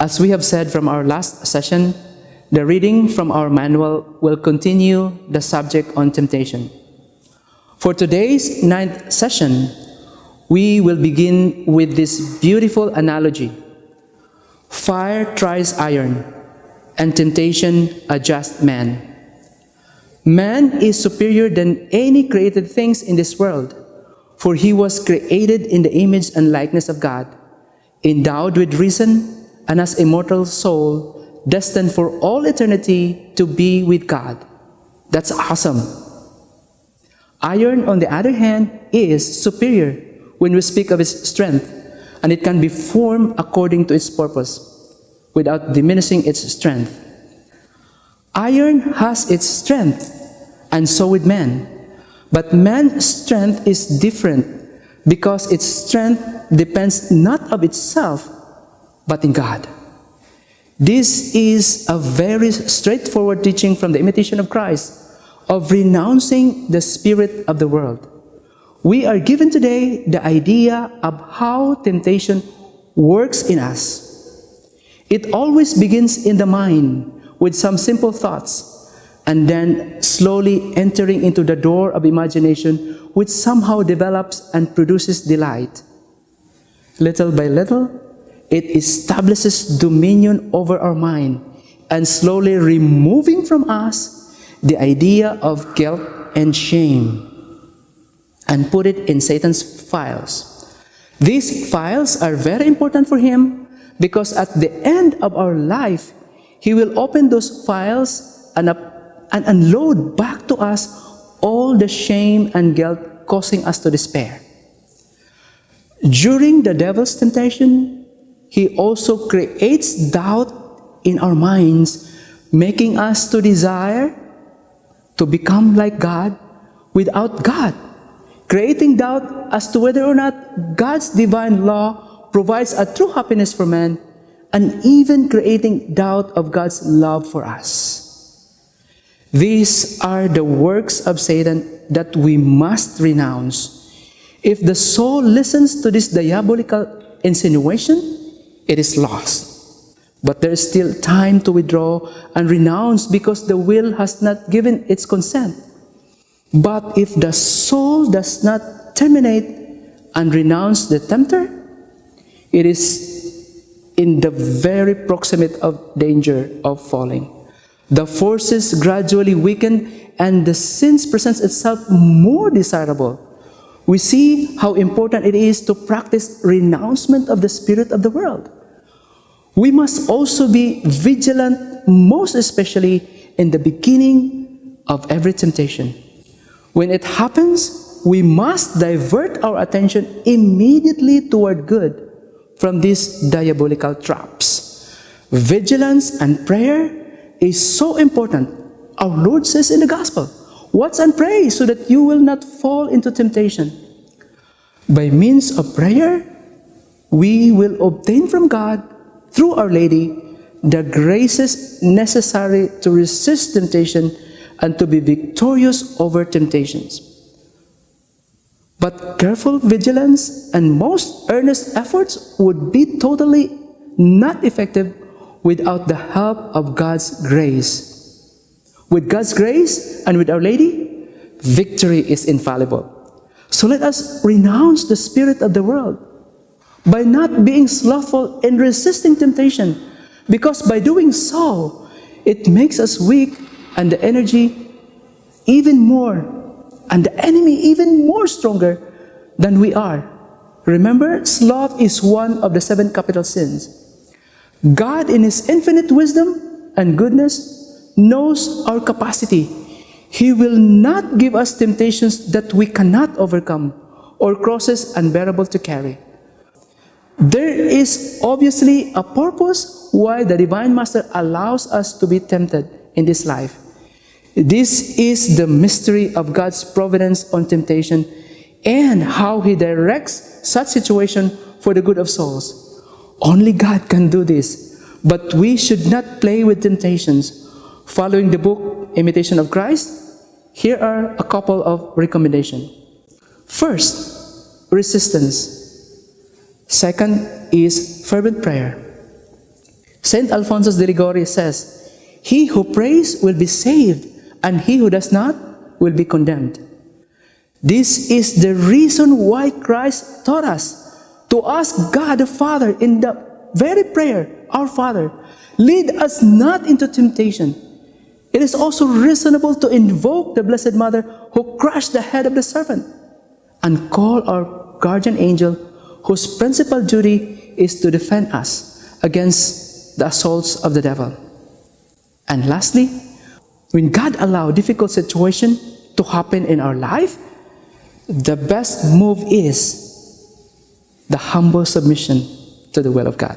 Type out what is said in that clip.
As we have said from our last session, the reading from our manual will continue the subject on temptation. For today's 9th session, we will begin with this beautiful analogy. Fire tries iron, and temptation adjusts man. Man is superior than any created things in this world, for he was created in the image and likeness of God, endowed with reason, and as immortal soul, destined for all eternity to be with God. That's awesome. Iron, on the other hand, is superior when we speak of its strength, and it can be formed according to its purpose, without diminishing its strength. Iron has its strength, and so with man. But man's strength is different, because its strength depends not of itself, but in God. This is a very straightforward teaching from the imitation of Christ, of renouncing the spirit of the world. We are given today the idea of how temptation works in us. It always begins in the mind with some simple thoughts, and then slowly entering into the door of imagination, which somehow develops and produces delight. Little by little, it establishes dominion over our mind, and slowly removing from us the idea of guilt and shame, and put it in Satan's files. These files are very important for him, because at the end of our life, he will open those files and unload back to us all the shame and guilt causing us to despair. During the devil's temptation, he also creates doubt in our minds, making us to desire to become like God without God, creating doubt as to whether or not God's divine law provides a true happiness for man, and even creating doubt of God's love for us. These are the works of Satan that we must renounce. If the soul listens to this diabolical insinuation, it is lost. But there is still time to withdraw and renounce, because the will has not given its consent. But if the soul does not terminate and renounce the tempter, it is in the very proximate of danger of falling. The forces gradually weaken, and the sin presents itself more desirable. We see how important it is to practice renouncement of the spirit of the world. We must also be vigilant, most especially in the beginning of every temptation. When it happens, we must divert our attention immediately toward good from these diabolical traps. Vigilance and prayer is so important. Our Lord says in the Gospel, "Watch and pray so that you will not fall into temptation." By means of prayer, we will obtain from God, through Our Lady, the graces necessary to resist temptation and to be victorious over temptations. But careful vigilance and most earnest efforts would be totally not effective without the help of God's grace. With God's grace and with Our Lady, victory is infallible. So let us renounce the spirit of the world by not being slothful in resisting temptation, because by doing so, it makes us weak and the energy even more, and the enemy even more stronger than we are. Remember, sloth is one of the 7 capital sins. God, in His infinite wisdom and goodness, knows our capacity. He will not give us temptations that we cannot overcome, or crosses unbearable to carry. There is obviously a purpose why the Divine Master allows us to be tempted in this life. This is the mystery of God's providence on temptation, and how He directs such situation for the good of souls. Only God can do this, but we should not play with temptations. Following the book Imitation of Christ, here are a couple of recommendations. First, resistance. Second is fervent prayer. Saint Alphonsus de Ligori says, "He who prays will be saved, and he who does not will be condemned." This is the reason why Christ taught us to ask God the Father in the very prayer, "Our Father, lead us not into temptation." It is also reasonable to invoke the Blessed Mother who crushed the head of the serpent, and call our guardian angel whose principal duty is to defend us against the assaults of the devil. And lastly, when God allows difficult situation to happen in our life, the best move is the humble submission to the will of God.